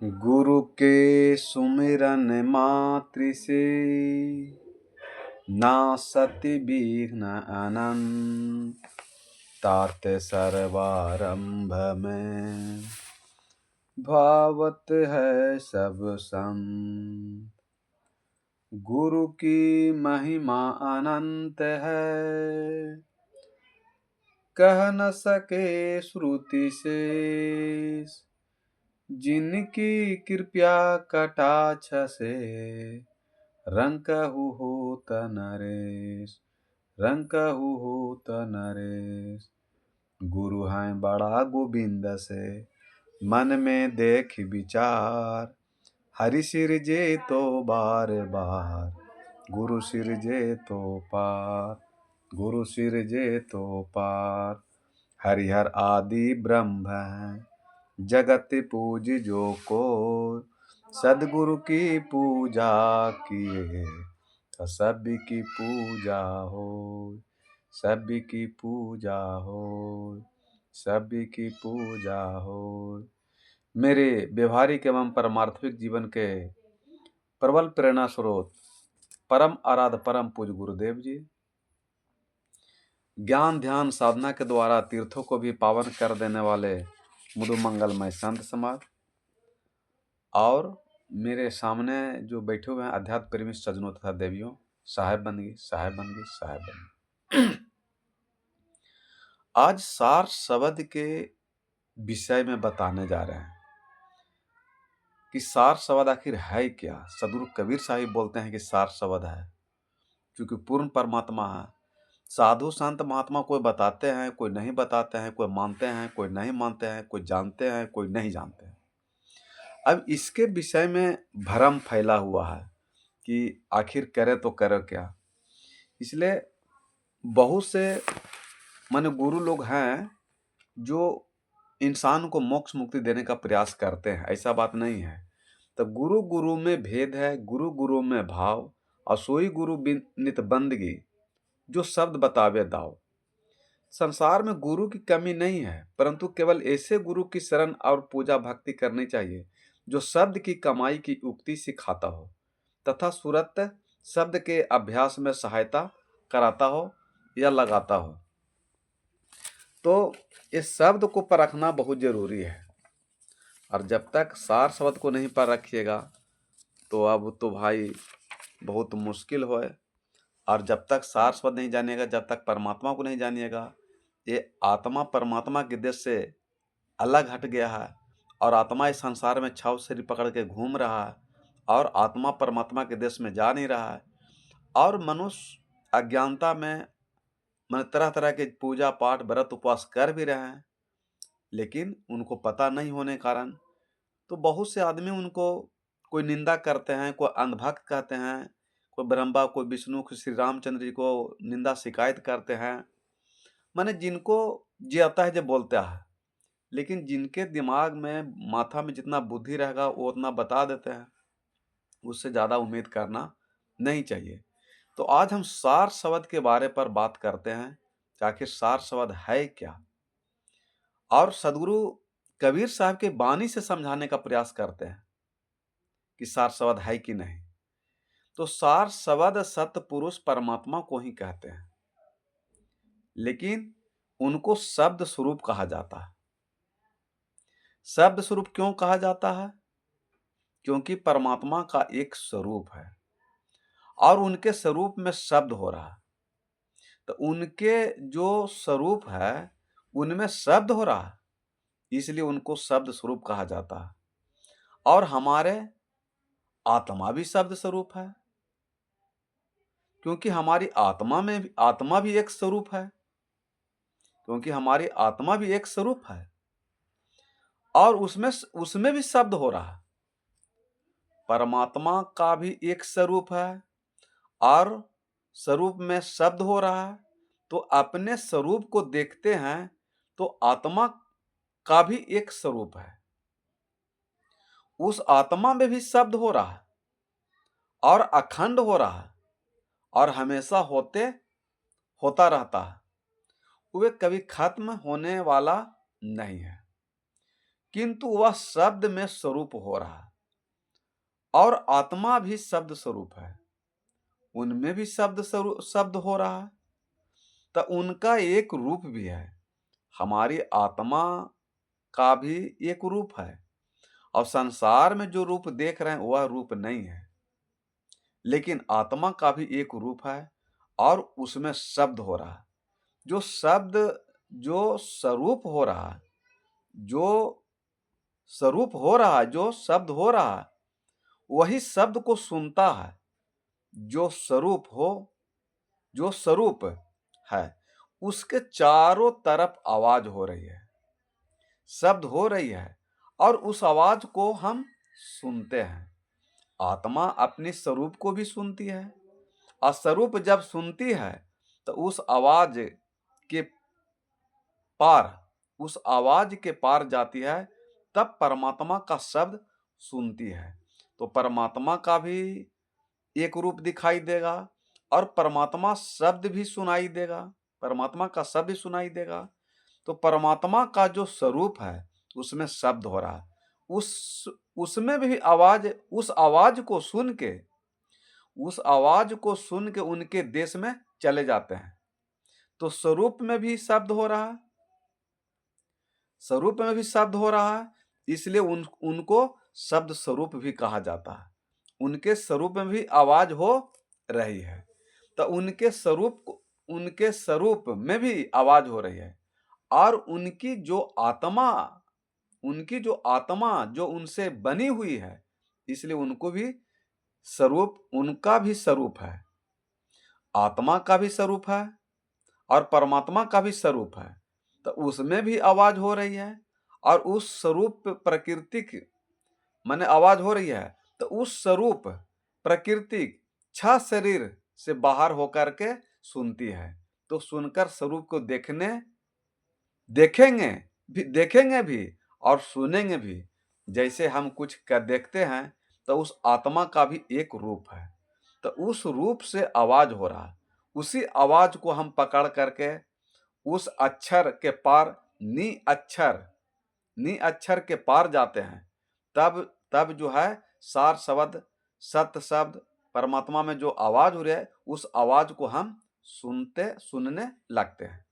गुरु के सुमिरन मात्र से नासति विघ्न अनंत। तात सर्वारंभ में भावत है सब संत। गुरु की महिमा अनंत है, कह न सके श्रुति से। जिनकी कृपा कटाक्ष से रंकहु होत नरेश, रंकहु होत नरेश। गुरु हैं बड़ा गोविंद से मन में देख विचार। हरि सिरजे तो बार बार, गुरु सिरजे तो पार, गुरु सिरजे तो पार। हरिहर आदि ब्रह्म है, जगत पूज जो को। सदगुरु की पूजा किए तो सभी की पूजा हो, सभी की पूजा हो, सभी की पूजा हो। मेरे व्यवहारिक एवं परमार्थिक जीवन के प्रबल प्रेरणा स्रोत परम आराध्य परम पूज्य गुरुदेव जी, ज्ञान ध्यान साधना के द्वारा तीर्थों को भी पावन कर देने वाले मधु मंगलमय संत समाज, और मेरे सामने जो बैठे हुए हैं अध्यात्म प्रेमी सज्जनों तथा देवियों, साहेब बंदगी, साहेब बंदगी, साहेब बंदगी। आज सार शब्द के विषय में बताने जा रहे हैं कि सार शब्द आखिर है क्या। सदगुरु कबीर साहिब बोलते हैं कि सार शब्द है, क्योंकि पूर्ण परमात्मा है। साधु संत महात्मा कोई बताते हैं, कोई नहीं बताते हैं, कोई मानते हैं, कोई नहीं मानते हैं, कोई जानते हैं, कोई नहीं जानते हैं। अब इसके विषय में भ्रम फैला हुआ है कि आखिर करे तो करे क्या। इसलिए बहुत से माने गुरु लोग हैं जो इंसान को मोक्ष मुक्ति देने का प्रयास करते हैं, ऐसा बात नहीं है। तो गुरु गुरु में भेद है, गुरु गुरु में भाव। और सोई गुरु नित बंदगी, जो शब्द बतावे दाव। संसार में गुरु की कमी नहीं है, परंतु केवल ऐसे गुरु की शरण और पूजा भक्ति करनी चाहिए जो शब्द की कमाई की उक्ति सिखाता हो तथा सूरत शब्द के अभ्यास में सहायता कराता हो या लगाता हो। तो इस शब्द को परखना बहुत जरूरी है, और जब तक सार शब्द को नहीं परखिएगा तो अब तो भाई बहुत मुश्किल हो है। और जब तक सार शब्द नहीं जानिएगा, जब तक परमात्मा को नहीं जानिएगा, ये आत्मा परमात्मा के देश से अलग हट गया है, और आत्मा इस संसार में छाव शरीर पकड़ के घूम रहा है, और आत्मा परमात्मा के देश में जा नहीं रहा है। और मनुष्य अज्ञानता में मन तरह तरह के पूजा पाठ व्रत उपवास कर भी रहे हैं, लेकिन उनको पता नहीं होने कारण तो बहुत से आदमी उनको कोई निंदा करते हैं, कोई अंधभक्त कहते हैं, कोई ब्रह्मा, कोई विष्णु, कोई श्री रामचंद्र जी को निंदा शिकायत करते हैं। माने जिनको जे आता है जो बोलता है, लेकिन जिनके दिमाग में माथा में जितना बुद्धि रहेगा वो उतना बता देते हैं। उससे ज़्यादा उम्मीद करना नहीं चाहिए। तो आज हम सार शब्द के बारे पर बात करते हैं कि आखिर सार शब्द है क्या, और सदगुरु कबीर साहब के बानी से समझाने का प्रयास करते हैं कि सार शब्द है कि नहीं। तो सार शब्द सत्य पुरुष परमात्मा को ही कहते हैं, लेकिन उनको शब्द स्वरूप कहा जाता है। शब्द स्वरूप क्यों कहा जाता है? क्योंकि परमात्मा का एक स्वरूप है और उनके स्वरूप में शब्द हो रहा है। तो उनके जो स्वरूप है उनमें शब्द हो रहा है, इसलिए उनको शब्द स्वरूप कहा जाता है। और हमारे आत्मा भी शब्द स्वरूप है, क्योंकि हमारी आत्मा भी एक स्वरूप है, क्योंकि हमारी आत्मा भी एक स्वरूप है, और उसमें उसमें भी शब्द हो रहा है। परमात्मा का भी एक स्वरूप है और स्वरूप में शब्द हो रहा है। तो अपने स्वरूप को देखते हैं तो आत्मा का भी एक स्वरूप है, उस आत्मा में भी शब्द हो रहा है और अखंड हो रहा है और हमेशा होता रहता है। वे कभी खत्म होने वाला नहीं है, किंतु वह शब्द में स्वरूप हो रहा है, और आत्मा भी शब्द स्वरूप है, उनमें भी शब्द हो रहा है, तो उनका एक रूप भी है। हमारी आत्मा का भी एक रूप है, और संसार में जो रूप देख रहे हैं वह रूप नहीं है, लेकिन आत्मा का भी एक रूप है, और उसमें शब्द हो रहा है। जो शब्द, जो स्वरूप हो रहा है, जो स्वरूप हो रहा है, जो शब्द हो रहा है, वही शब्द को सुनता है। जो स्वरूप हो, जो स्वरूप है, उसके चारों तरफ आवाज हो रही है, शब्द हो रही है, और उस आवाज को हम सुनते हैं। आत्मा अपने स्वरूप को भी सुनती है, और स्वरूप जब सुनती है तो उस आवाज के पार, उस आवाज के पार जाती है, तब परमात्मा का शब्द सुनती है। तो परमात्मा का भी एक रूप दिखाई देगा, और परमात्मा शब्द भी सुनाई देगा, परमात्मा का शब्द भी सुनाई देगा। तो परमात्मा का जो स्वरूप है उसमें शब्द हो रहा है, उसमें भी आवाज, उस आवाज को सुन के, उस आवाज को सुन के उनके देश में चले जाते हैं। तो स्वरूप में भी शब्द हो रहा है, स्वरूप में भी शब्द हो रहा है, इसलिए उनको शब्द स्वरूप भी कहा जाता है। उनके स्वरूप में भी आवाज हो रही है, तो उनके स्वरूप में भी आवाज हो रही है, और उनकी जो आत्मा जो उनसे बनी हुई है, इसलिए उनको भी स्वरूप, उनका भी स्वरूप है, आत्मा का भी स्वरूप है, और परमात्मा का भी स्वरूप है। तो उसमें भी आवाज हो रही है, और उस स्वरूप प्राकृतिक माने आवाज हो रही है, तो उस स्वरूप प्राकृतिक छह शरीर से बाहर होकर के सुनती है। तो सुनकर स्वरूप को देखेंगे भी और सुनेंगे भी। जैसे हम कुछ का देखते हैं तो उस आत्मा का भी एक रूप है, तो उस रूप से आवाज हो रहा है। उसी आवाज को हम पकड़ करके उस अक्षर के पार, नी अक्षर के पार जाते हैं, तब जो है सार शब्द, सत्य शब्द, परमात्मा में जो आवाज हो रही है, उस आवाज को हम सुनने लगते हैं।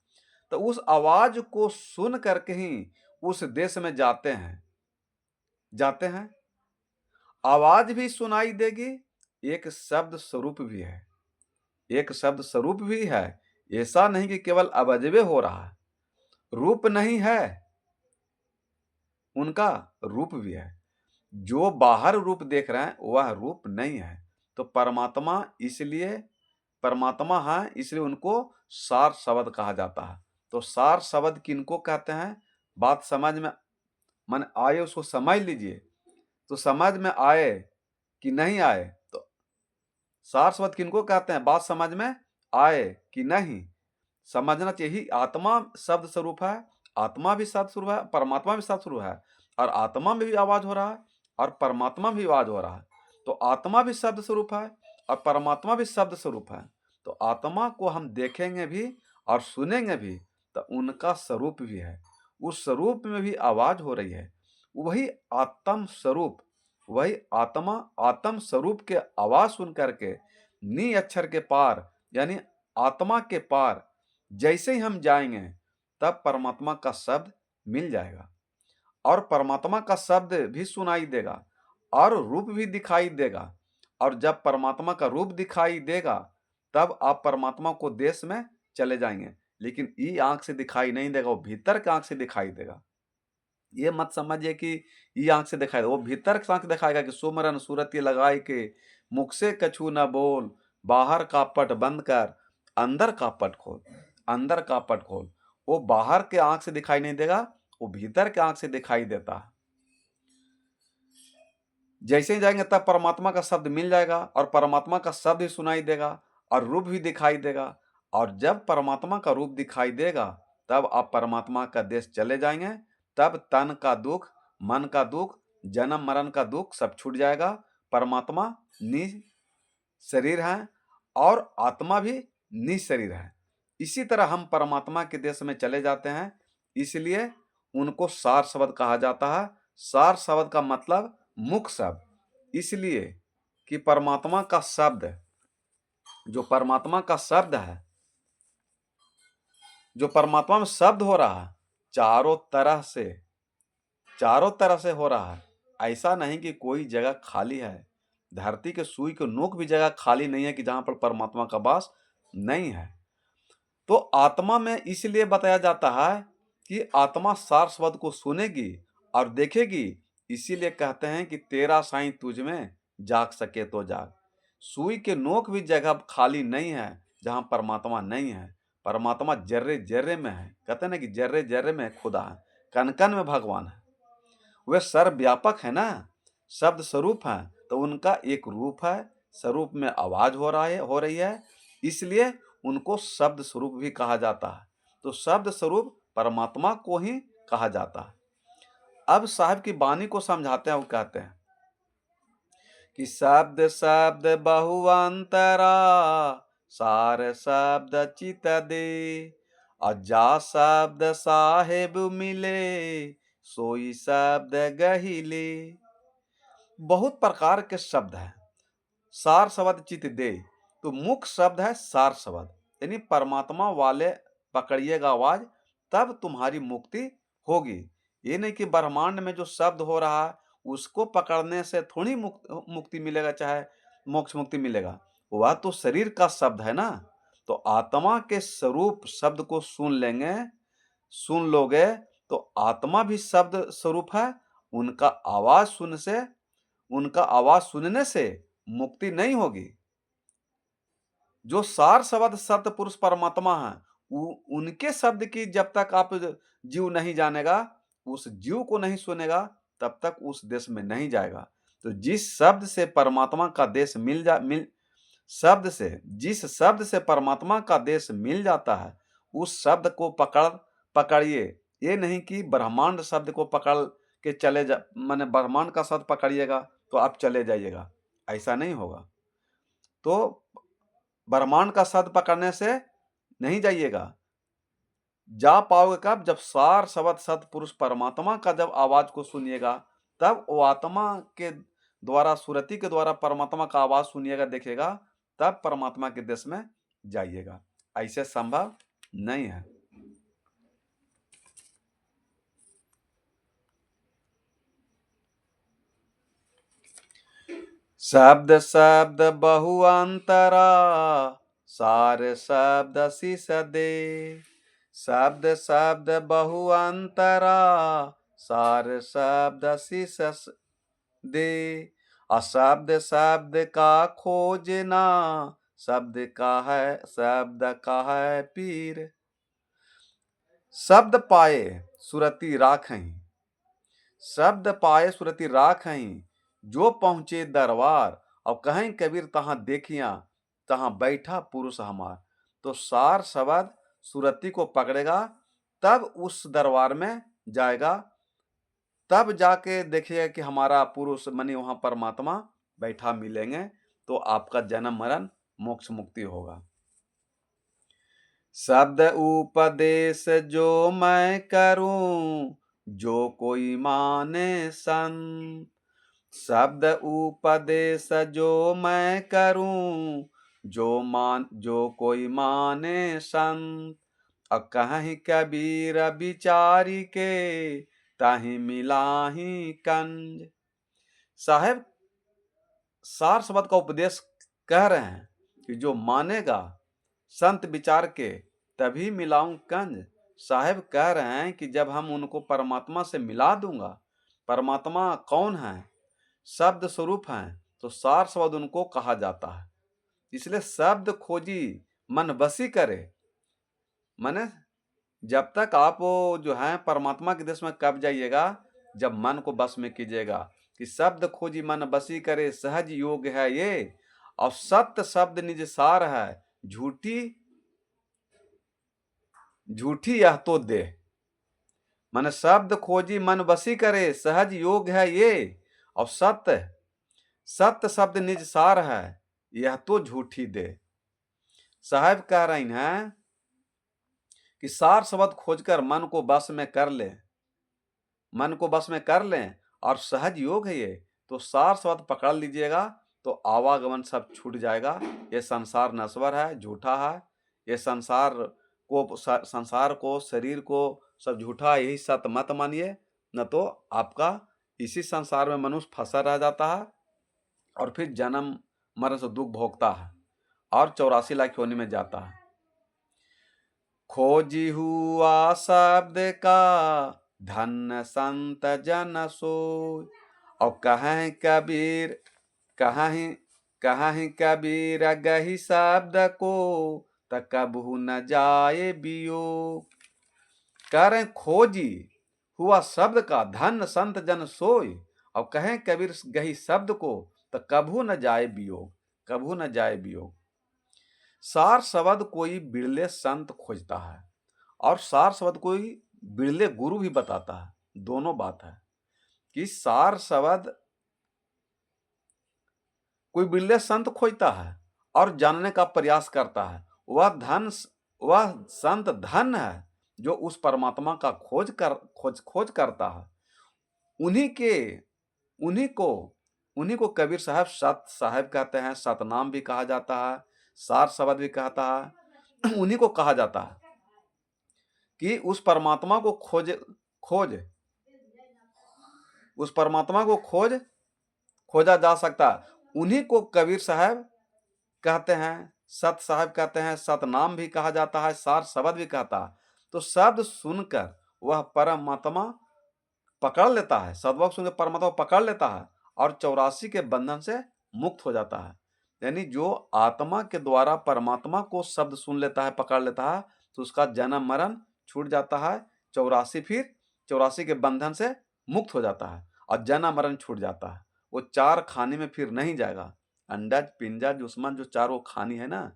तो उस आवाज को सुन करके ही उस देश में जाते हैं। आवाज भी सुनाई देगी, एक शब्द स्वरूप भी है, एक शब्द स्वरूप भी है। ऐसा नहीं कि केवल अवजवे हो रहा है, रूप नहीं है, उनका रूप भी है। जो बाहर रूप देख रहे हैं वह रूप नहीं है। तो परमात्मा है, इसलिए उनको सार शब्द कहा जाता है। तो सार शब्द किनको कहते हैं? बात समझ में मन आए उसको समझ लीजिए। तो समझ में आए कि नहीं आए, तो सार शब्द किनको कहते हैं? बात समझ में आए कि नहीं, समझना चाहिए। आत्मा शब्द स्वरूप है, आत्मा भी शब्द स्वरूप है, परमात्मा भी शब्द स्वरूप है, और आत्मा में भी आवाज हो रहा है और परमात्मा भी आवाज हो रहा है। तो आत्मा भी शब्द स्वरूप है और परमात्मा भी शब्द स्वरूप है। तो आत्मा को हम देखेंगे भी और सुनेंगे भी, तो उनका स्वरूप भी है, उस स्वरूप में भी आवाज हो रही है। वही आत्म स्वरूप, वही आत्म स्वरूप के आवाज सुन करके नी अक्षर के पार, यानी आत्मा के पार जैसे ही हम जाएंगे, तब परमात्मा का शब्द मिल जाएगा, और परमात्मा का शब्द भी सुनाई देगा, और रूप भी दिखाई देगा। और जब परमात्मा का रूप दिखाई देगा, तब आप परमात्मा को देश में चले जाएंगे। लेकिन ई आंख से दिखाई नहीं देगा, वो भीतर के आंख से दिखाई देगा। ये मत समझिए कि ई आंख से दिखाई, वो भीतर के आंख दिखाएगा कि सुमरन सूरती लगाई के, मुख से कछु न बोल, बाहर का पट बंद कर, अंदर का पट खोल, अंदर का पट खोल। वो बाहर के आंख से दिखाई नहीं देगा, वो भीतर के आंख से दिखाई देता है। जैसे ही जाएंगे तब परमात्मा का शब्द मिल जाएगा, और परमात्मा का शब्द भी सुनाई देगा, और रूप भी दिखाई देगा। और जब परमात्मा का रूप दिखाई देगा, तब आप परमात्मा का देश चले जाएंगे। तब तन का दुख, मन का दुख, जन्म मरण का दुख सब छूट जाएगा। परमात्मा नि शरीर है, और आत्मा भी नि शरीर है। इसी तरह हम परमात्मा के देश में चले जाते हैं। इसलिए उनको सार शब्द कहा जाता है। सार शब्द का मतलब मुख्य शब्द, इसलिए कि परमात्मा का शब्द, जो परमात्मा का शब्द है, जो परमात्मा में शब्द हो रहा है, चारों तरह से हो रहा है। ऐसा नहीं कि कोई जगह खाली है। धरती के सुई के नोक भी जगह खाली नहीं है कि जहां पर परमात्मा का वास नहीं है। तो आत्मा में इसलिए बताया जाता है कि आत्मा सार शब्द को सुनेगी और देखेगी। इसीलिए कहते हैं कि तेरा साईं तुझ में जाग सके तो जाग। सुई के नोक भी जगह खाली नहीं है जहां परमात्मा नहीं है। परमात्मा जर्रे जर्रे में है। कहते हैं ना कि जर्रे जर्रे में खुदा है, कण कण में भगवान है। वे सर्वव्यापक है ना, शब्द स्वरूप है, तो उनका एक रूप है, स्वरूप में आवाज हो रही है, इसलिए उनको शब्द स्वरूप भी कहा जाता है। तो शब्द स्वरूप परमात्मा को ही कहा जाता है। अब साहब की वाणी को समझाते हैं। वो कहते हैं कि शब्द शब्द बहुअंतरा, सार शब्द चित दे, अजा शब्द साहेब मिले, सोई शब्द गहिले। बहुत प्रकार के शब्द हैं। सार शब्द चित दे, तो मुख्य शब्द है सार शब्द, यानी परमात्मा वाले पकड़िएगा आवाज, तब तुम्हारी मुक्ति होगी। ये नहीं कि ब्रह्मांड में जो शब्द हो रहा है उसको पकड़ने से थोड़ी मुक्ति मिलेगा, चाहे मोक्ष मुक्ति मिलेगा। वह तो शरीर का शब्द है ना। तो आत्मा के स्वरूप शब्द को सुन लोगे तो आत्मा भी शब्द स्वरूप है। उनका आवाज सुनने से मुक्ति नहीं होगी। जो सार शब्द सत्य पुरुष परमात्मा है, उनके शब्द की जब तक आप जीव नहीं जानेगा, उस जीव को नहीं सुनेगा, तब तक उस देश में नहीं जाएगा। तो जिस शब्द से परमात्मा का देश जिस शब्द से परमात्मा का देश मिल जाता है, उस शब्द को पकड़िए। ये नहीं कि ब्रह्मांड शब्द को पकड़ के चले जा, माने ब्रह्मांड का शब्द पकड़िएगा तो आप चले जाइएगा, ऐसा नहीं होगा। तो ब्रह्मांड का शब्द पकड़ने से नहीं जाइएगा। जा पाओगे कब? जब सार शब्द सतपुरुष परमात्मा का जब आवाज को सुनिएगा, तब वो आत्मा के द्वारा, सुरति के द्वारा परमात्मा का आवाज सुनिएगा, देखिएगा, तब परमात्मा के देश में जाइएगा। ऐसे संभव नहीं है। शब्द शब्द बहुअंतरा, सार शब्द शीस दे। शब्द शब्द बहुअंतरा, सार शब्द शीस दे। अशब्द शब्द का खोजना, शब्द का है पीर। शब्द पाए सुरति राखहीं, शब्द पाए सुरति राखहीं, जो पहुंचे दरबार। अब कहीं कबीर तहां देखिया, तहां बैठा पुरुष हमार। तो सार शब्द सुरति को पकड़ेगा, तब उस दरबार में जाएगा, तब जाके देखिएगा कि हमारा पुरुष मनी वहां परमात्मा बैठा मिलेंगे। तो आपका जन्म मरण मोक्ष मुक्ति होगा। शब्द उपदेश जो मैं करूं, जो कोई माने संत। शब्द उपदेश जो मैं करूं, जो कोई माने संत। कहीं कबीर बिचारी के, ताहि मिलाही कंज। साहेब सार शब्द का उपदेश कह रहे हैं कि जो मानेगा संत विचार के, तभी मिलाऊं कंज। साहेब कह रहे हैं कि जब हम उनको परमात्मा से मिला दूंगा। परमात्मा कौन है? शब्द स्वरूप हैं, तो सार शब्द उनको कहा जाता है। इसलिए शब्द खोजी मन बसी करे, माने जब तक आप जो है परमात्मा के देश में कब जाइएगा, जब मन को बस में कीजिएगा। कि शब्द खोजी मन बसी करे, सहज योग है ये। और सत्य शब्द निज सार है, झूठी यह तो दे। माने शब्द खोजी मन बसी करे, सहज योग है ये। और सत्य शब्द निज सार है, यह तो झूठी दे। साहब कह रही हैं कि सार शब्द खोजकर मन को बस में कर ले, मन को बस में कर लें और सहज योग है ये, तो सार शब्द पकड़ लीजिएगा तो आवागमन सब छूट जाएगा। ये संसार नश्वर है, झूठा है। ये संसार को, शरीर को सब झूठा, यही सत्य मत मानिए, न तो आपका इसी संसार में मनुष्य फंसा रह जाता है और फिर जन्म मरण से दुख भोगता है और 84 लाख योनि में जाता है। खोजी हुआ शब्द का धन संत जन सोय, और कहें कबीर कबीर गही शब्द को त कबहू न जाए वियोग। कह रहे खोजी हुआ शब्द का धन संत जन सोय, और कहें कबीर गही शब्द को त कबहू न जाए वियोग, कबहू न जाए वियोग। सार शब्द कोई बिरले संत खोजता है और सार शब्द कोई बिरले गुरु भी बताता है। दोनों बात है कि सार शब्द कोई बिरले संत खोजता है और जानने का प्रयास करता है। वह संत धन है जो उस परमात्मा का खोज करता है। उन्हीं को कबीर साहब सत साहब कहते हैं, सतनाम भी कहा जाता है, सार शब्द भी कहता है। उन्हीं को कहा जाता है कि उस परमात्मा को खोजा जा सकता है। उन्हीं को कबीर साहब कहते हैं, सत साहब कहते हैं, सतनाम भी कहा जाता है, सार शब्द भी कहता है। तो शब्द सुनकर वह परमात्मा पकड़ लेता है, सदवाक सुनकर परमात्मा पकड़ लेता है और 84 के बंधन से मुक्त हो जाता है। यानी जो आत्मा के द्वारा परमात्मा को शब्द सुन लेता है, पकड़ लेता है, तो उसका जन्म मरण छूट जाता है। 84 के बंधन से मुक्त हो जाता है और जन्म मरण छूट जाता है। वो 4 खाने में फिर नहीं जाएगा। अंडज, पिंजज, उस्मन, जो 4 खानी है ना,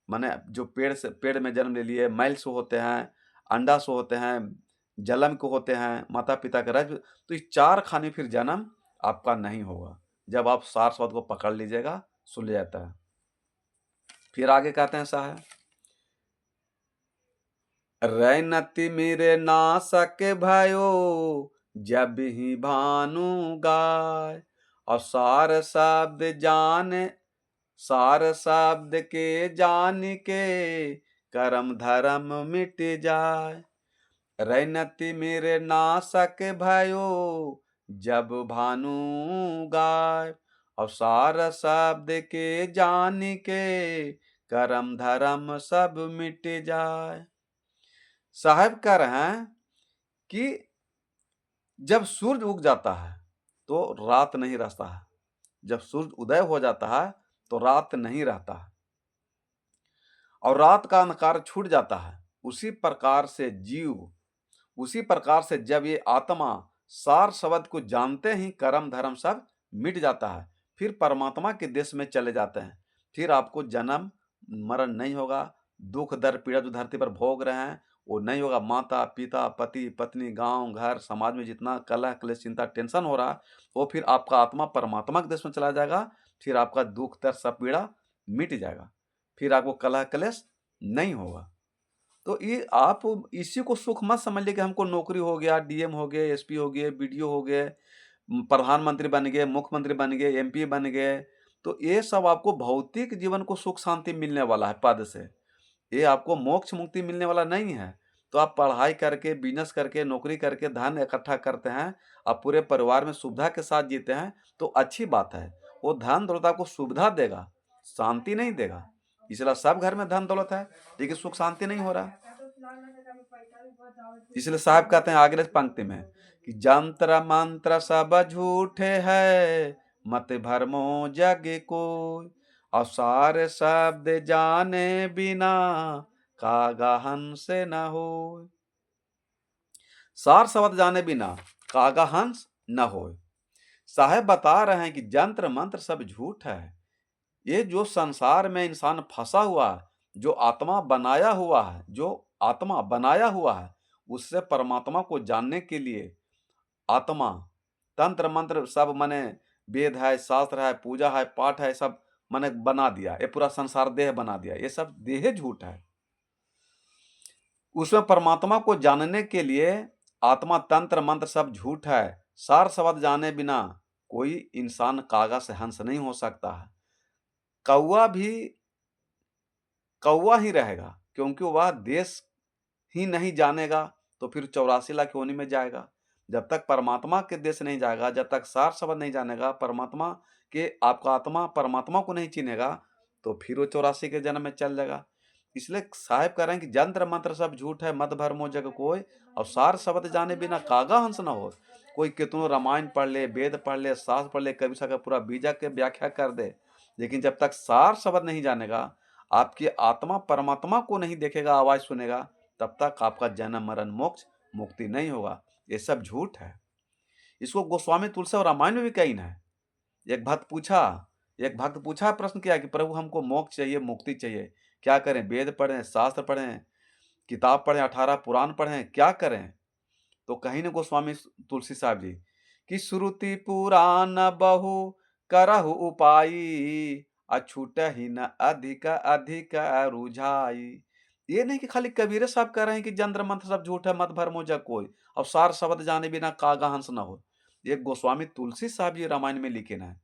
माने जो पेड़ में जन्म ले लिए, मैल से होते हैं, अंडा से होते हैं, जलम को होते हैं, माता पिता के रज, तो ये 4 खाने फिर जन्म आपका नहीं होगा जब आप सार शब्द को पकड़ लीजिएगा, सुन जाता है। फिर आगे कहते हैं साहब, रैनति मेरे नासक भयो जब ही भानु गाय, और सार शब्द के जान के करम धर्म मिट जाए। रैनति मेरे नासक भयो जब भानु गाय, और सार शब्द के जान के करम धर्म सब मिट जाए। साहब कह रहे हैं कि जब सूरज उग जाता है तो रात नहीं रहता है, जब सूरज उदय हो जाता है तो रात नहीं रहता है और रात का अंधकार छूट जाता है। उसी प्रकार से जब ये आत्मा सार शब्द को जानते ही कर्म धर्म सब मिट जाता है, फिर परमात्मा के देश में चले जाते हैं। फिर आपको जन्म मरण नहीं होगा, दुख दर्द पीड़ा जो धरती पर भोग रहे हैं वो नहीं होगा। माता पिता, पति पत्नी, गांव घर समाज में जितना कलह क्लेश चिंता टेंशन हो रहा, वो फिर आपका आत्मा परमात्मा के देश में चला जाएगा। फिर आपका दुख दर्द सब पीड़ा मिट जाएगा, फिर आपको कलह क्लेश नहीं होगा। तो ये आप इसी को सुख मत समझ लीजिए कि हमको नौकरी हो गया, डीएम हो गए, एसपी हो गए, बीडीओ हो गए, प्रधानमंत्री बन गए, मुख्यमंत्री बन गए, एमपी बन गए। तो ये सब आपको भौतिक जीवन को सुख शांति मिलने वाला है पद से, ये आपको मोक्ष मुक्ति मिलने वाला नहीं है। तो आप पढ़ाई करके, बिजनेस करके, नौकरी करके धन इकट्ठा करते हैं, आप पूरे परिवार में सुविधा के साथ जीते हैं, तो अच्छी बात है। वो धन दौलत आपको सुविधा देगा, शांति नहीं देगा। इसलिए सब घर में धन दौलत है लेकिन सुख शांति नहीं हो रहा। इसलिए साहब कहते हैं आगे पंक्ति में कि जंत्र मंत्र सब झूठे है, मत भरमो जग कोई, और सार शब्द जाने बिना कागा हंस न हो। सार शब्द जाने बिना कागा हंस न हो। साहब बता रहे हैं कि जंत्र मंत्र सब झूठ है। ये जो संसार में इंसान फंसा हुआ है, जो आत्मा बनाया हुआ है, उससे परमात्मा को जानने के लिए आत्मा तंत्र मंत्र सब माने वेद है, शास्त्र है, पूजा है, पाठ है, सब माने बना दिया। ये पूरा संसार देह बना दिया। ये सब देह झूठ है। उसमें परमात्मा को जानने के लिए आत्मा तंत्र मंत्र सब झूठ है। सार शब्द जाने बिना कोई इंसान कागा से हंस नहीं हो सकता है। कौवा भी कौवा ही रहेगा, क्योंकि वह देश ही नहीं जानेगा तो फिर 84 लाख योनि में जाएगा। जब तक परमात्मा के देश नहीं जाएगा, जब तक सार शब्द नहीं जानेगा, परमात्मा के आपका आत्मा परमात्मा को नहीं चिन्हेगा, तो फिर वो 84 के जन्म में चल जाएगा। इसलिए साहेब कह रहे हैं कि जंत्र मंत्र सब झूठ है, मत भरमो जग कोय, और सार शब्द जाने बिना कागा हंस न हो। कोई कितनो रामायण पढ़ ले, वेद पढ़ ले, शास्त्र पढ़ ले, कभी सका पूरा बीजा के व्याख्या कर दे, लेकिन जब तक सार शब्द नहीं जानेगा, आपकी आत्मा परमात्मा को नहीं देखेगा, आवाज सुनेगा, तब तक आपका जन्म मरण मोक्ष मुक्ति नहीं होगा। ये सब झूठ है। इसको गोस्वामी तुलसी और रामायण में भी कही है। एक भक्त पूछा एक भक्त पूछा प्रश्न किया कि प्रभु हमको मोक्ष चाहिए, मुक्ति चाहिए, क्या करें? वेद पढ़ें, शास्त्र पढ़ें, किताब पढ़ें, 18 पुराण पढ़ें, क्या करें? तो कहीं न गोस्वामी तुलसी साहब जी कि श्रुति पुराण बहु करहु उपाई, अछूट ही न अधिक अधिक रुझाई। ये नहीं कि खाली कबीर साहब कह रहे हैं कि जंत्र मंत्र सब झूठ है, मत भरमो जग कोई, और सार शब्द जाने बिना कागा हंस न हो। ये गोस्वामी तुलसी साहब जी रामायण में लिखे ना है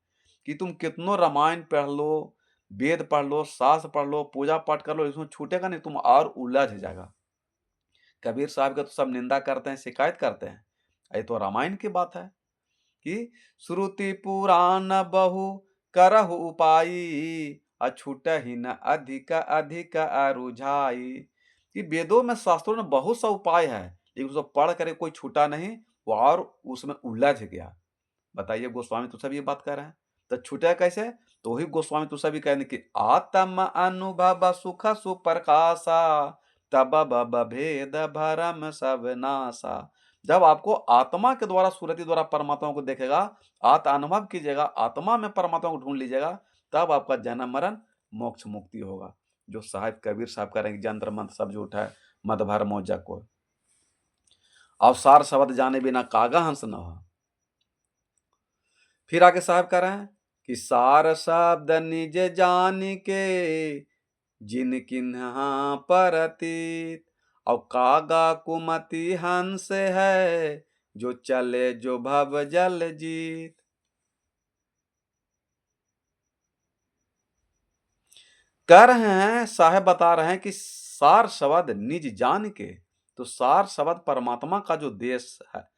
कि तुम कितनो रामायण पढ़ लो, वेद पढ़ लो, शास्त्र पढ़ लो, पूजा पाठ कर लो, इसमें छूटेगा नहीं, तुम और उलझ जाएगा। कबीर साहब का तो सब निंदा करते हैं, शिकायत करते हैं। ये तो रामायण की बात है कि श्रुति पुराण बहु करहु उपाई, अछूट ही न अधिक अधिक रुझाई। कि वेदों में, शास्त्रों में बहुत सा उपाय है, लेकिन उसको पढ़ कर कोई छूटा नहीं, वो और उसमें उलझ गया। बताइए, गोस्वामी तो सब ये बात कर रहे हैं, तो छूटे कैसे? तो वही गोस्वामी तो सभी कहने कि आत्म अनुभव सुख सुप्रकाशा, तब बब भेद भरम सब नासा। जब आपको आत्मा के द्वारा, सूरती द्वारा परमात्मा को देखेगा, आत्म अनुभव कीजिएगा, आत्मा में परमात्मा को ढूंढ लीजिएगा, तब आपका जन्म मरण मोक्ष मुक्ति होगा। जो साहिब कबीर साहब कह रहे हैं कि जंत्र मंत्र सब झूठ है, मत भर मोजा को, अवसार शब्द जाने बिना कागा हंस न हो। फिर आगे साहब कह रहे हैं कि सार शब्द निज जान के, जिन किन्हा परतीत, और कागा कुमति हंस है, जो चले जो भव जल जीत। कह रहे हैं, साहेब बता रहे हैं कि सार शब्द निज जान के, तो सार शब्द परमात्मा का जो देश है,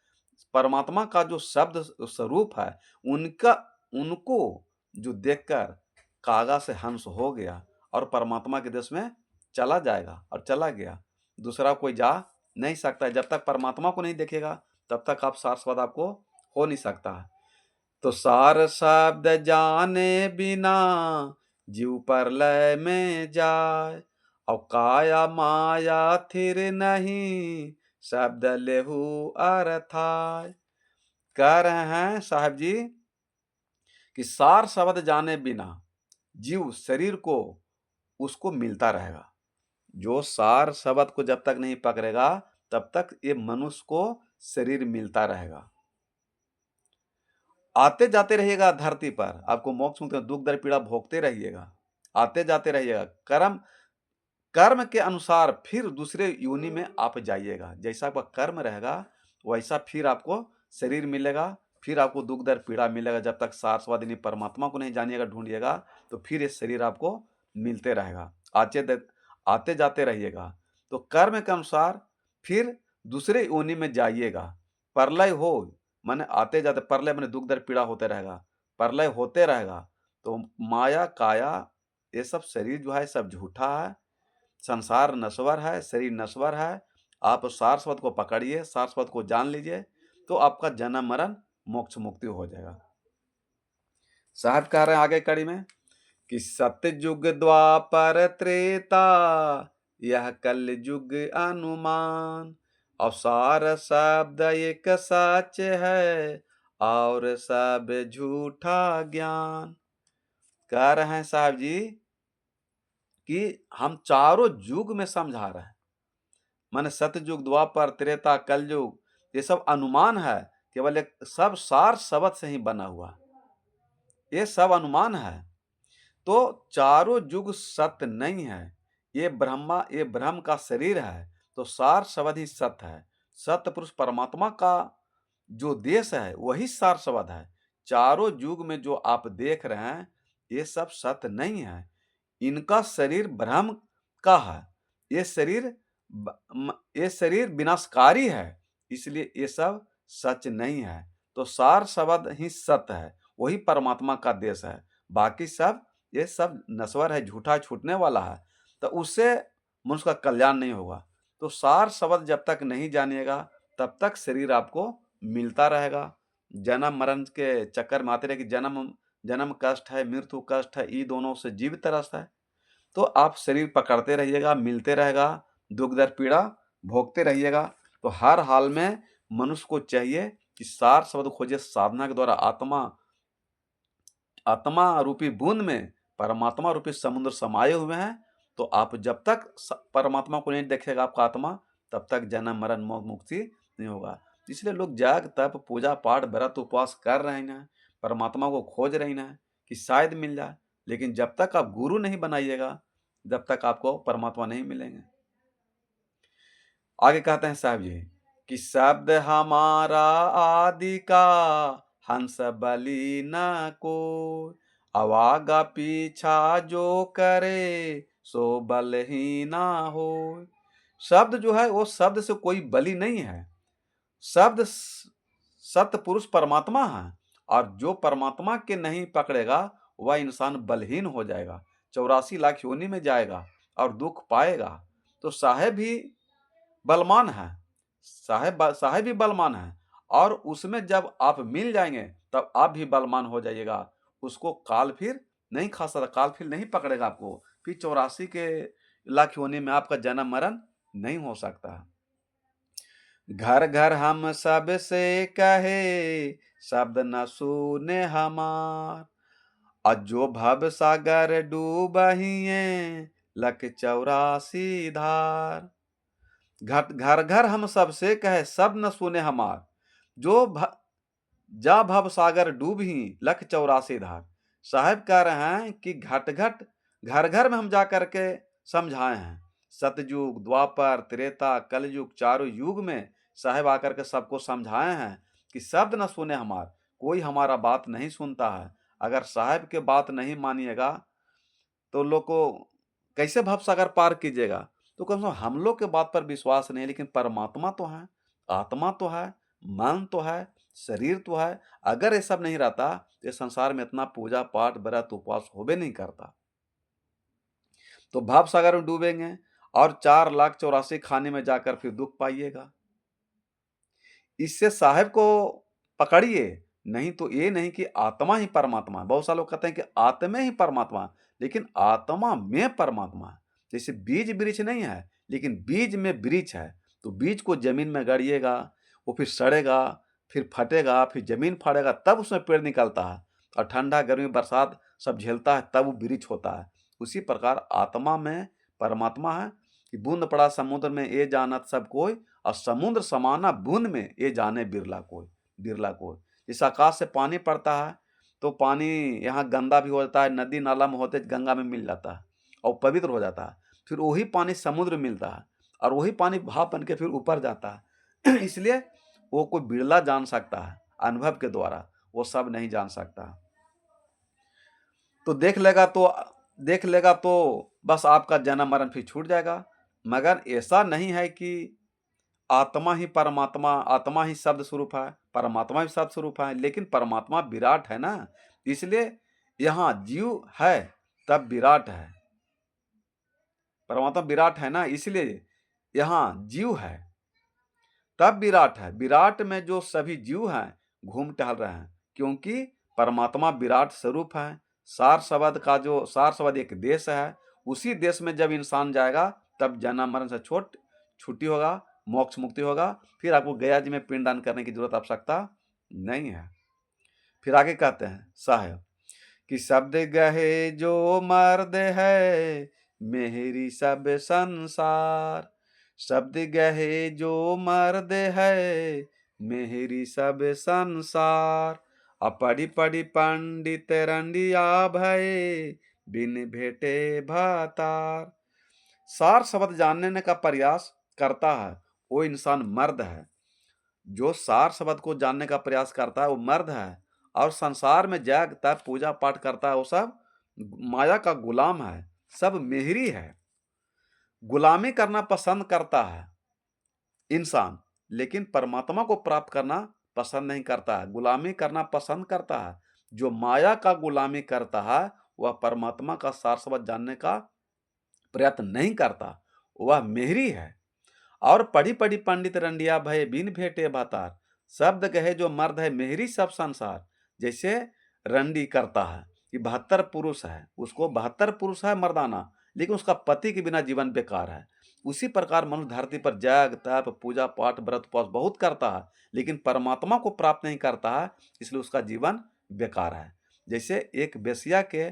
परमात्मा का जो शब्द स्वरूप है, उनका उनको जो देखकर कागा से हंस हो गया और परमात्मा के देश में चला जाएगा, और चला गया। दूसरा कोई जा नहीं सकता है। जब तक परमात्मा को नहीं देखेगा, तब तक आप सार शब्द आपको हो नहीं सकता है। तो सार शब्द जाने बिना जीव परलय में जाए, और काया माया थिर नहीं, शब्द लेहु अर्थाय। कह रहे हैं साहब जी कि सार शब्द जाने बिना जीव शरीर को उसको मिलता रहेगा। जो सार शब्द को जब तक नहीं पकड़ेगा, तब तक ये मनुष्य को शरीर मिलता रहेगा। आते जाते रहिएगा धरती पर, आपको मोक्ष मुक्ति दुख दर्द पीड़ा भोगते रहिएगा, आते जाते रहिएगा। कर्म कर्म के अनुसार फिर दूसरे योनि में आप जाइएगा। जैसा आपका कर्म रहेगा, वैसा फिर आपको शरीर मिलेगा, फिर आपको दुख दर्द पीड़ा मिलेगा। जब तक सारस्वदिनी परमात्मा को नहीं जानिएगा, ढूंढिएगा, तो फिर ये शरीर आपको मिलते रहेगा। आते जाते रहिएगा। तो कर्म के अनुसार फिर दूसरे योनि में जाइएगा। प्रलय हो माने आते जाते, प्रलय माने दुख दर्द पीड़ा होते रहेगा, प्रलय होते रहेगा। तो माया काया ये सब शरीर जो है सब झूठा है, संसार नश्वर है, शरीर नश्वर है। आप सारस्वत को पकड़िए, सारस्वत को जान लीजिए, तो आपका जन्म मरण मोक्ष मुक्ति हो जाएगा। साहब कह रहे हैं आगे कड़ी में कि सतयुग द्वापर त्रेता, यह कल युग अनुमान, और सार शब्द एक सच है, और सब झूठा ज्ञान। कह रहे हैं साहब जी कि हम चारों युग में समझा रहे हैं, माने सतयुग द्वापर त्रेता कलयुग, ये सब अनुमान है, केवल एक सब सार शब्द से ही बना हुआ, ये सब अनुमान है। तो चारों युग सत्य नहीं है, ये ब्रह्म का शरीर है, तो सार शब्द ही सत्य है। सत्य पुरुष परमात्मा का जो देश है वही सार शब्द है। चारों युग में जो आप देख रहे हैं ये सब सत्य नहीं है। इनका शरीर भ्रम का है। ये शरीर विनाशकारी है, इसलिए ये सब सच नहीं है। तो सार शब्द ही सत्य है, वही परमात्मा का देश है। बाकी सब ये सब नश्वर है, झूठा छूटने वाला है। तो उससे मनुष्य का कल्याण नहीं होगा। तो सार शब्द जब तक नहीं जानिएगा तब तक शरीर आपको मिलता रहेगा। जन्म मरण के चक्कर में आते रहे कि जन्म जन्म कष्ट है, मृत्यु कष्ट है, ये दोनों से जीवित त्रस्त है। तो आप शरीर पकड़ते रहिएगा, मिलते रहेगा, दुख दर्द पीड़ा भोगते रहिएगा। तो हर हाल में मनुष्य को चाहिए कि सार शब्द खोजे साधना के द्वारा। आत्मा आत्मा रूपी बूंद में परमात्मा रूपी समुद्र समाये हुए हैं। तो आप जब तक परमात्मा को नहीं देखेगा आपका आत्मा, तब तक जन्म मरण मोक्ष मुक्ति नहीं होगा। इसलिए लोग जाग तप पूजा पाठ व्रत उपवास कर रहे हैं, परमात्मा को खोज रहे हैं कि शायद मिल जाए। लेकिन जब तक आप गुरु नहीं बनाइएगा जब तक आपको परमात्मा नहीं मिलेंगे। आगे कहते हैं साहब जी कि शब्द हमारा आदि का हंस बलि न को, अवागा पीछा जो करे सो बल ही ना हो। शब्द जो है वो शब्द से कोई बलि नहीं है। शब्द सत्य पुरुष परमात्मा है, और जो परमात्मा के नहीं पकड़ेगा वह इंसान बलहीन हो जाएगा, 84 लाख योनि में जाएगा और दुख पाएगा। तो साहेब भी बलवान है, साहेब भी बलवान है, और उसमें जब आप मिल जाएंगे तब आप भी बलवान हो जाइएगा। उसको काल फिर नहीं खा सकता, काल फिर नहीं पकड़ेगा आपको। फिर 84 लाख योनि में आपका जन्म मरण नहीं हो सकता। घर घर हम सब से कहे शब्द न सुने हमार, और जो भव सागर डूबहिए लख 84 धार। घर घर हम सबसे कहे सब न सुने हमार, जो जा भव सागर डूब ही लख 84 धार। साहब कह रहे हैं कि घट घट घर घर में हम जा करके समझाए हैं। सतयुग द्वापर त्रेता कलयुग चारों युग में साहब आकर के सबको समझाए हैं कि शब्द न सुने हमार, कोई हमारा बात नहीं सुनता है। अगर साहब के बात नहीं मानिएगा तो लोग को कैसे भवसागर पार कीजिएगा। तो कम से कम हम लोग के बात पर विश्वास नहीं, लेकिन परमात्मा तो है, आत्मा तो है, मन तो है, शरीर तो है। अगर ये सब नहीं रहता तो इस संसार में इतना पूजा पाठ व्रत उपवास होबे नहीं करता। तो भाव सागर में डूबेंगे और 4 लाख 84 खाने में जाकर फिर दुख पाइएगा। इससे साहेब को पकड़िए, नहीं तो ये नहीं कि आत्मा ही परमात्मा है। बहुत सारे लोग कहते हैं कि आत्मा ही परमात्मा है, लेकिन आत्मा में परमात्मा है। जैसे बीज वृक्ष नहीं है, लेकिन बीज में वृक्ष है। तो बीज को जमीन में गाड़िएगा, वो फिर सड़ेगा, फिर फटेगा, फिर जमीन फाड़ेगा, तब उसमें पेड़ निकलता है। और ठंडा गर्मी बरसात सब झेलता है, तब वो वृक्ष होता है। उसी प्रकार आत्मा में परमात्मा है कि बूंद पड़ा समुद्र में ये जानत सब कोई, और समुद्र समाना बूंद में ये जाने बिरला कोई। बिरला कोई इस आकाश से पानी पड़ता है तो पानी यहाँ गंदा भी हो जाता है, नदी नाला में होते गंगा में मिल जाता है और पवित्र हो जाता है। फिर वही पानी समुद्र मिलता है और वही पानी भाप बन के फिर ऊपर जाता है। इसलिए वो कोई बिरला जान सकता है अनुभव के द्वारा, वो सब नहीं जान सकता। तो देख लेगा तो बस आपका जन्म मरण फिर छूट जाएगा। मगर ऐसा नहीं है कि आत्मा ही परमात्मा, आत्मा ही शब्द स्वरूप है, परमात्मा भी शब्द स्वरूप है। लेकिन परमात्मा विराट है ना, इसलिए यहाँ जीव है तब विराट है। परमात्मा विराट है ना, इसलिए यहाँ जीव है तब विराट है। विराट में जो सभी जीव हैं घूम टहल रहे हैं, क्योंकि परमात्मा विराट स्वरूप है। सार शब्द एक देश है, उसी देश में जब इंसान जाएगा तब जन्म मरण से छुट्टी होगा, मोक्ष मुक्ति होगा। फिर आपको गया जी में पिंडदान करने की जरूरत आवश्यकता नहीं है। फिर आगे कहते हैं साहेब कि शब्द गहे जो मर्द है मेरी सब संसार, शब्द गहे जो मर्द है मेरी सब संसार, अपड़ी पड़ी पंडित रंडिया भय बिन भेटे भातार। सार शब्द जानने का प्रयास करता है वो इंसान मर्द है। जो सार शब्द को जानने का प्रयास करता है वो मर्द है, और संसार में जग तप पूजा पाठ करता है वो सब माया का गुलाम है, सब मेहरी है। गुलामी करना पसंद करता है इंसान, लेकिन परमात्मा को प्राप्त करना पसंद नहीं करता है, गुलामी करना पसंद करता है। जो माया का गुलामी करता है वह परमात्मा का सार शब्द जानने का प्रयत्न नहीं करता, वह मेहरी है। और पढ़ी पढ़ी पंडित रंडिया भय बिन भेटे भातार, शब्द कहे जो मर्द है मेहरी सब संसार। जैसे रंडी करता है कि 72 पुरुष है, उसको 72 पुरुष है मर्दाना, लेकिन उसका पति के बिना जीवन बेकार है। उसी प्रकार मनुष्य धरती पर जग तप पूजा पाठ व्रत उपवास बहुत करता है, लेकिन परमात्मा को प्राप्त नहीं करता है, इसलिए उसका जीवन बेकार है। जैसे एक बेश्या के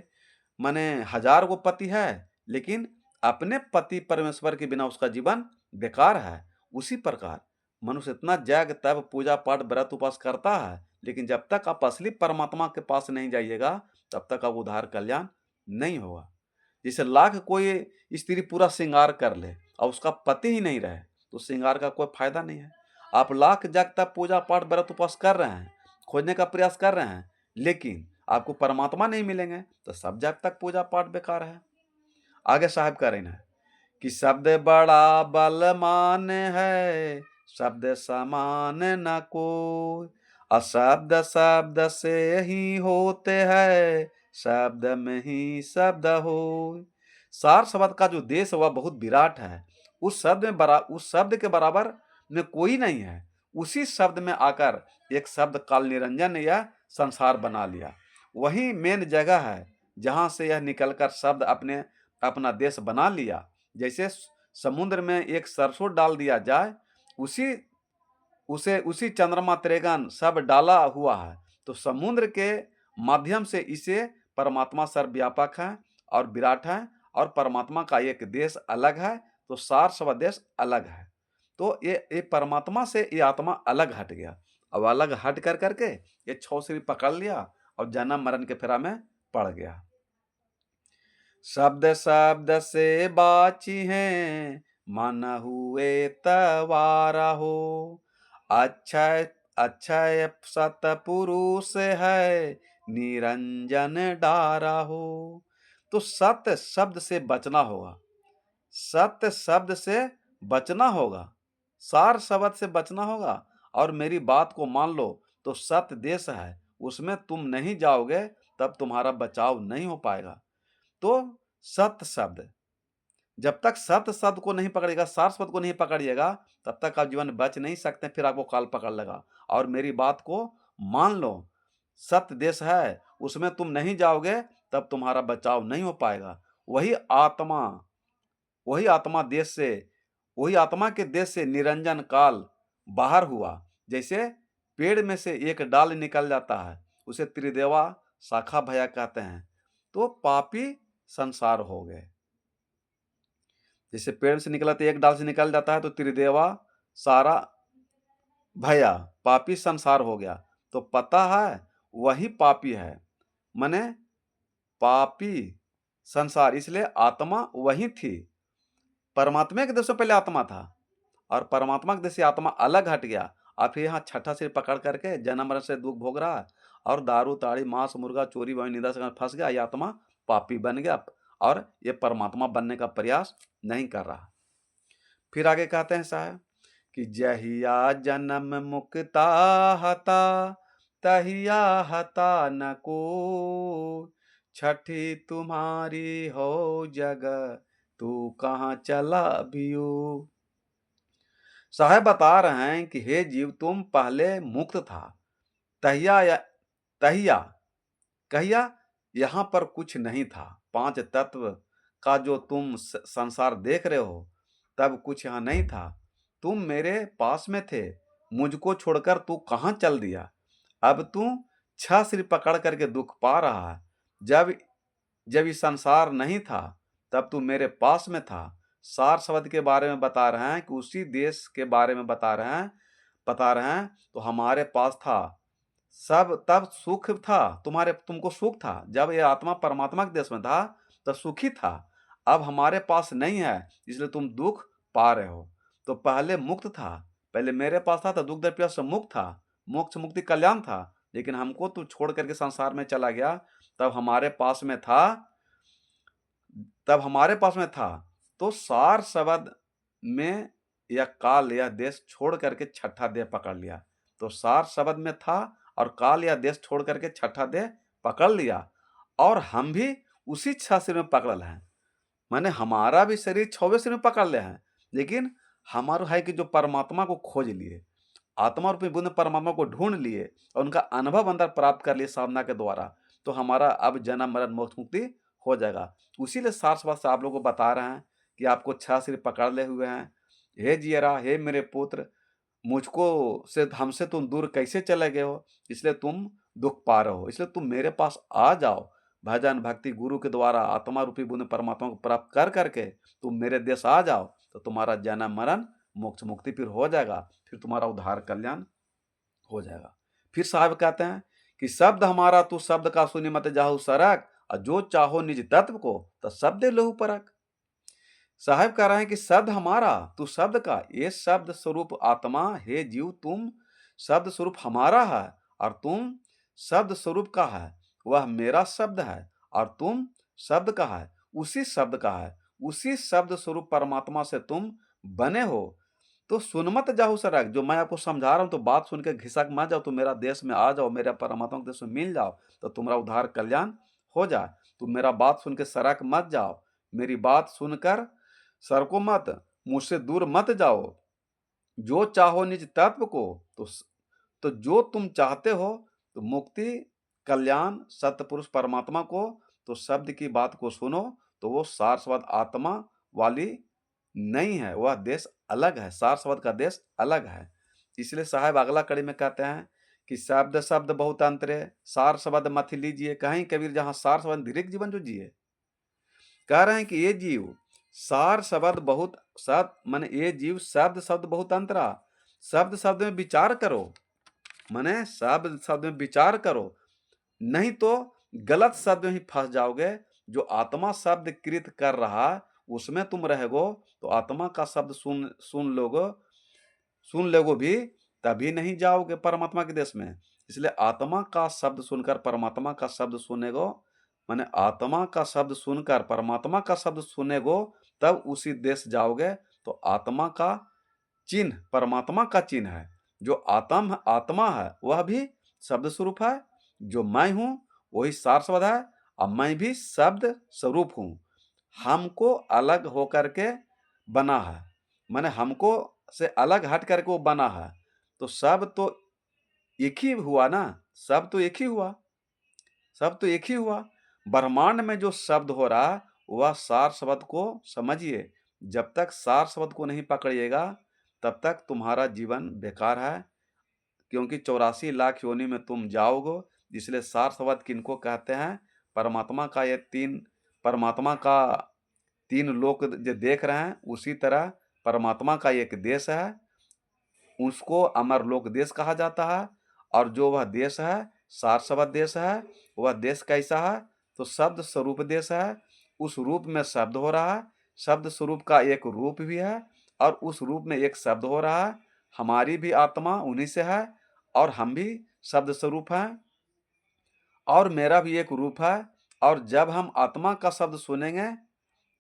माने 1000 गो पति है, लेकिन अपने पति परमेश्वर के बिना उसका जीवन बेकार है। उसी प्रकार मनुष्य इतना जग तप पूजा पाठ व्रत उपवास करता है, लेकिन जब तक आप असली परमात्मा के पास नहीं जाइएगा तब तक आप उद्धार कल्याण नहीं होगा। जैसे लाख कोई स्त्री पूरा श्रृंगार कर ले और उसका पति ही नहीं रहे तो श्रृंगार का कोई फायदा नहीं है। आप लाख जग तप पूजा पाठ व्रत उपवास कर रहे हैं, खोजने का प्रयास कर रहे हैं, लेकिन आपको परमात्मा नहीं मिलेंगे तो सब जग तक पूजा पाठ बेकार है। आगे साहब कह रहे हैं कि शब्द बड़ा बलवान है, शब्द समान न कोई, अशब्द शब्द से ही होते हैं, शब्द में ही शब्द हो। सार शब्द का जो देश वह बहुत विराट है, उस शब्द के बराबर में कोई नहीं है। उसी शब्द में आकर एक शब्द काल निरंजन ने यह संसार बना लिया। वही मेन जगह है जहां से यह निकलकर शब्द अपना देश बना लिया। जैसे समुद्र में एक सरसों डाल दिया जाए, उसी चंद्रमा त्रेगन सब डाला हुआ है, तो समुद्र के माध्यम से इसे परमात्मा सर्वव्यापक है और विराट है, और परमात्मा का एक देश अलग है, तो सार शब्द देश अलग है। तो ये परमात्मा से ये आत्मा अलग हट गया। अब अलग हट कर करके ये 6 श्री पकड़ लिया और जन्म मरण के फेरा में पड़ गया। शब्द शब्द से बाची हैं, मन हुए तवारा हो, अक्षय अक्षय सतपुरुष है, निरंजन डारा हो। तो सत्य शब्द से बचना होगा, सत्य शब्द से बचना होगा, सार शब्द से बचना होगा, और मेरी बात को मान लो तो सत्य देश है, उसमें तुम नहीं जाओगे तब तुम्हारा बचाव नहीं हो पाएगा। तो सत्य शब्द, जब तक सत्य शब्द को नहीं पकड़ेगा, सार शब्द को नहीं पकड़िएगा, तब तक आप जीवन बच नहीं सकते, फिर आपको काल पकड़ लेगा। और मेरी बात को मान लो, सत्य देश है, उसमें तुम नहीं जाओगे तब तुम्हारा बचाव नहीं हो पाएगा। वही आत्मा देश से, वही आत्मा के देश से निरंजन काल बाहर हुआ। जैसे पेड़ में से एक डाल निकल जाता है, उसे त्रिदेवा शाखा भया कहते हैं, तो पापी संसार हो गए। जैसे पेड़ से निकला तो एक डाल से निकल जाता है, तो त्रिदेवा सारा भया पापी संसार हो गया। तो पता है वही पापी है, माने पापी संसार, इसलिए आत्मा वही थी। परमात्मा के देश से पहले आत्मा था, और परमात्मा के देश से आत्मा अलग हट गया। अब फिर यहाँ छठा सिर पकड़ करके जन्म मरण से दुख भोग रहा है, और दारू ताड़ी मांस मुर्गा चोरी वही निंदा से फंस गया। ये आत्मा पापी बन गया और ये परमात्मा बनने का प्रयास नहीं कर रहा। फिर आगे कहते हैं साहब कि जहिया जन्म मुक्ता हता, तहिया हता न को, छठी तुम्हारी हो जग, तू कहाँ चला भियो। साहब बता रहे हैं कि हे जीव, तुम पहले मुक्त था, तहिया कहिया यहाँ पर कुछ नहीं था। 5 तत्व का जो तुम संसार देख रहे हो, तब कुछ यहाँ नहीं था। तुम मेरे पास में थे, मुझको छोड़कर तू कहाँ चल दिया। अब तू 6 सिर पकड़ करके दुख पा रहा है। जब ये संसार नहीं था तब तू मेरे पास में था। सार शब्द के बारे में बता रहे हैं कि उसी देश के बारे में बता रहे हैं तो हमारे पास था सब, तब सुख था, तुमको सुख था। जब ये आत्मा परमात्मा के देश में था तब सुखी था। अब हमारे पास नहीं है, इसलिए तुम दुख पा रहे हो। तो पहले मुक्त था, पहले मेरे पास था तो दुख दर्द पीड़ा से मुक्त था, मोक्ष मुक्ति कल्याण था। लेकिन हमको तू छोड़ करके संसार में चला गया, तब हमारे पास में था तब हमारे पास में था। तो सार शब्द में यह काल यह देश छोड़ करके छठा देह पकड़ लिया। तो सार शब्द में था और काल या देश छोड़ करके छठा देह पकड़ लिया, और हम भी उसी 6 शरीर में पकड़ल हैं। माने हमारा भी शरीर 6वें शरीर में पकड़ ले हैं, लेकिन हमारा है कि जो परमात्मा को खोज लिए, आत्मा रूपी बुद्ध परमात्मा को ढूंढ लिए और उनका अनुभव अंदर प्राप्त कर लिए साधना के द्वारा, तो हमारा अब जन्म मरण मोक्ष मुक्ति हो जाएगा। उसीलिए शास्त्र से आप लोगों को बता रहे हैं कि आपको 6 शरीर पकड़ ले हुए हैं। हे जियरा, हे मेरे पुत्र, मुझको से हमसे तुम दूर कैसे चले गए हो, इसलिए तुम दुख पा रहे हो। इसलिए तुम मेरे पास आ जाओ, भजन भक्ति गुरु के द्वारा आत्मा रूपी बुद्ध परमात्मा को प्राप्त कर करके तुम मेरे देश आ जाओ, तो तुम्हारा जन्म मरण मोक्ष मुक्ति फिर हो जाएगा, फिर तुम्हारा उद्धार कल्याण हो जाएगा। फिर साहब कहते हैं कि शब्द हमारा तू शब्द का सुनी मत जाहु सरक, और जो चाहो निज तत्व को तो शब्द लहु परक। साहब कह रहे हैं कि शब्द हमारा तू शब्द का, ये शब्द स्वरूप आत्मा, हे जीव तुम शब्द स्वरूप हमारा है और तुम शब्द स्वरूप का है। वह मेरा शब्द है और तुम शब्द का है, उसी शब्द का है, उसी शब्द स्वरूप परमात्मा से तुम बने हो। तो सुन मत जाओ सरक, जो मैं आपको समझा रहा हूं तो बात सुन के घिसक मत जाओ, तो मेरा देश में आ जाओ, मेरे परमात्मा के देश में मिल जाओ, तो तुम्हारा उद्धार कल्याण हो जाए। तुम मेरा बात सुन के सरक मत जाओ, मेरी बात सुनकर सरको मत, मुझसे दूर मत जाओ। जो चाहो निज तत्व को, तो जो तुम चाहते हो, तो मुक्ति कल्याण सत्पुरुष परमात्मा को, तो शब्द की बात को सुनो, तो वो सारस्वत आत्मा वाली नहीं है, वह देश अलग है, सारस्वत का देश अलग है। इसलिए साहब अगला कड़ी में कहते हैं कि शब्द शब्द बहुत अंतरे, सार शब्द मत लीजिए, कहीं कबीर जहां सार शब्द दीर्घ जीवन जो जिए। कह रहे हैं कि ये जीव सार शब्द बहुत शब्द माने ये जीव शब्द शब्द बहुत अंतरा, शब्द शब्द में विचार करो, माने शब्द शब्द में विचार करो, नहीं तो गलत शब्द में ही फंस जाओगे। जो आत्मा शब्द कृत कर रहा उसमें तुम रहोगे, तो आत्मा का शब्द सुन लोगे भी, तभी नहीं जाओगे परमात्मा के देश में। इसलिए आत्मा का शब्द सुनकर परमात्मा का शब्द सुनेगो, माने आत्मा का शब्द सुनकर परमात्मा का शब्द सुनेगो, तब उसी देश जाओगे। तो आत्मा का चिन्ह परमात्मा का चिन्ह है। जो आत्मा है वह भी शब्द स्वरूप है, जो मैं हूं वही सार शब्द है, और मैं भी शब्द स्वरूप हूं। हमको अलग होकर के बना है, माने हमको से अलग हट करके वो बना है। तो सब तो एक ही हुआ ना, सब तो एक ही हुआ, सब तो एक ही हुआ। ब्रह्मांड में जो शब्द हो रहा वह सार शब्द को समझिए। जब तक सार शब्द को नहीं पकड़िएगा तब तक तुम्हारा जीवन बेकार है, क्योंकि 84 लाख योनि में तुम जाओगे। इसलिए सार शब्द किनको कहते हैं? परमात्मा का ये परमात्मा का 3 लोक जो देख रहे हैं, उसी तरह परमात्मा का एक देश है, उसको अमर लोक देश कहा जाता है। और जो वह देश है सार शब्द देश है। वह देश कैसा है? तो शब्द स्वरूप देश है। उस रूप में शब्द हो रहा है, शब्द स्वरूप का एक रूप भी है, और उस रूप में एक शब्द हो रहा है। हमारी भी आत्मा उन्हीं से है, और हम भी शब्द स्वरूप हैं, और मेरा भी एक रूप है। और जब हम आत्मा का शब्द सुनेंगे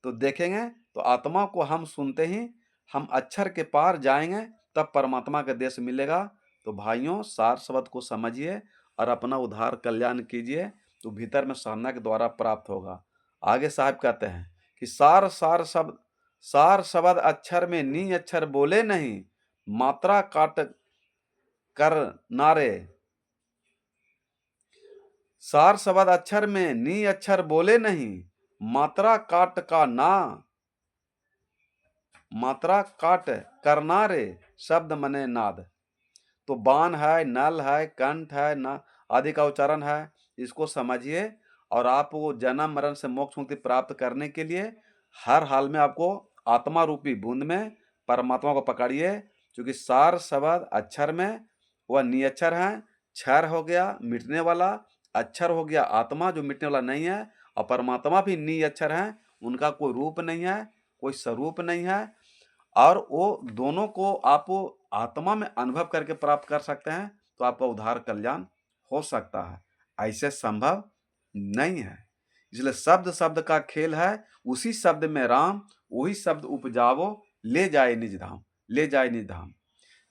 तो देखेंगे, तो आत्मा को हम सुनते ही हम अक्षर के पार जाएंगे, तब परमात्मा का देश मिलेगा। तो भाइयों, सार शब्द को समझिए और अपना उद्धार कल्याण कीजिए, तो भीतर में साधना के द्वारा प्राप्त होगा। आगे साहब कहते हैं कि सार शब्द अक्षर में नी अक्षर बोले नहीं, मात्रा काट कर नारे। सार शब्द अक्षर में नी अक्षर बोले नहीं, मात्रा काट का ना, मात्रा काट करना रे, शब्द मने नाद। तो बाण है, नल है, कंठ है, ना आदि का उच्चारण है। इसको समझिए, और आपको जन्म मरण से मोक्ष मुक्ति प्राप्त करने के लिए हर हाल में आपको आत्मा रूपी बूंद में परमात्मा को पकड़िए। क्योंकि सार शब्द अक्षर में वह निअक्षर है, क्षर हो गया मिटने वाला, अक्षर हो गया आत्मा जो मिटने वाला नहीं है, और परमात्मा भी निअक्षर है, उनका कोई रूप नहीं है, कोई स्वरूप नहीं है। और वो दोनों को आप आत्मा में अनुभव करके प्राप्त कर सकते हैं, तो आपका उद्धार कल्याण हो सकता है। ऐसे संभव नहीं है। इसलिए शब्द-शब्द का खेल है, उसी शब्द में राम, वही शब्द उपजावो, ले जाए निज धाम, ले जाए निज धाम।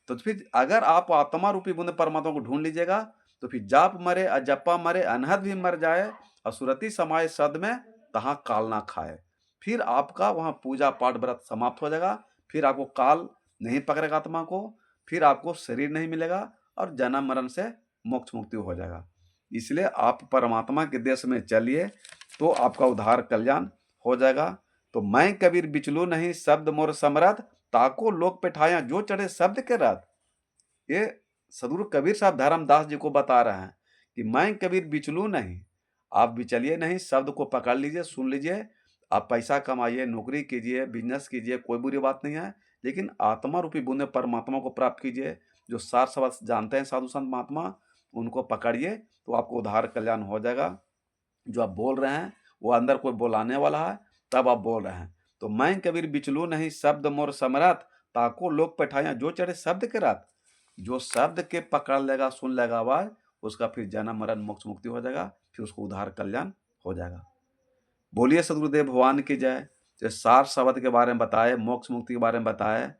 तो फिर अगर आप आत्मा रूपी बूंद परमात्मा को ढूँढ लीजिएगा, तो फिर जाप मरे, अजप्पा मरे, अनहद भी मर जाए, असुरति समाये सद में, तहाँ काल ना खाए। फिर आपका वहाँ पूजा-पाठ व्रत समाप्त हो जाएगा, फिर आपको काल नहीं पकड़ेगा आत्मा को, फिर आपको शरीर नहीं मिलेगा और जन्म-मरण से मोक्ष मुक्ति हो जाएगा। इसलिए आप परमात्मा के देश में चलिए, तो आपका उद्धार कल्याण हो जाएगा। तो मैं कबीर बिचलू नहीं, शब्द मोर समरथ, ताको लोक पेठाया जो चढ़े शब्द के रथ। ये सदगुरु कबीर साहब धर्मदास जी को बता रहे हैं कि मैं कबीर बिचलू नहीं, आप बिचलिए नहीं, शब्द को पकड़ लीजिए, सुन लीजिए। आप पैसा कमाइए, नौकरी कीजिए, बिजनेस कीजिए, कोई बुरी बात नहीं है, लेकिन आत्मा रूपी बूंद परमात्मा को प्राप्त कीजिए। जो सार शब्द जानते हैं साधु संत महात्मा, उनको पकड़िए, तो आपको उद्धार कल्याण हो जाएगा। जो आप बोल रहे हैं, वो अंदर कोई बुलाने वाला है, तब आप बोल रहे हैं। तो मैं कबीर बिचलू नहीं, शब्द मोर समरथ, ताको लोक पेठाया जो चढ़े शब्द के रथ। जो शब्द के पकड़ लेगा, सुन लेगा आवाज, उसका फिर जन्म मरण मोक्ष मुक्ति हो जाएगा, फिर उसको उद्धार कल्याण हो जाएगा। बोलिए सदगुरुदेव भगवान की जय। जो सार शब्द के बारे में बताए, मोक्ष मुक्ति के बारे में बताए,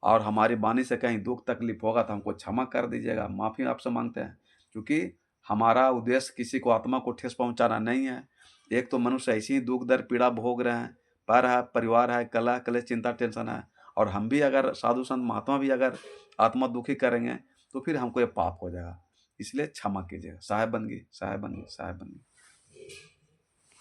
और हमारी वाणी से कहीं दुख तकलीफ होगा तो हमको क्षमा कर दीजिएगा, माफ़ी आपसे मांगते हैं। क्योंकि हमारा उद्देश्य किसी को आत्मा को ठेस पहुंचाना नहीं है। एक तो मनुष्य ऐसे ही दुख दर्द पीड़ा भोग रहे हैं, पर है, परिवार है, कलह कलेश चिंता टेंशन है, और हम भी अगर साधु संत महात्मा भी अगर आत्मा दुखी करेंगे, तो फिर हमको ये पाप हो जाएगा। इसलिए क्षमा कीजिएगा। साहेब बन गई, साहेब बन गई, साहेब बन गई।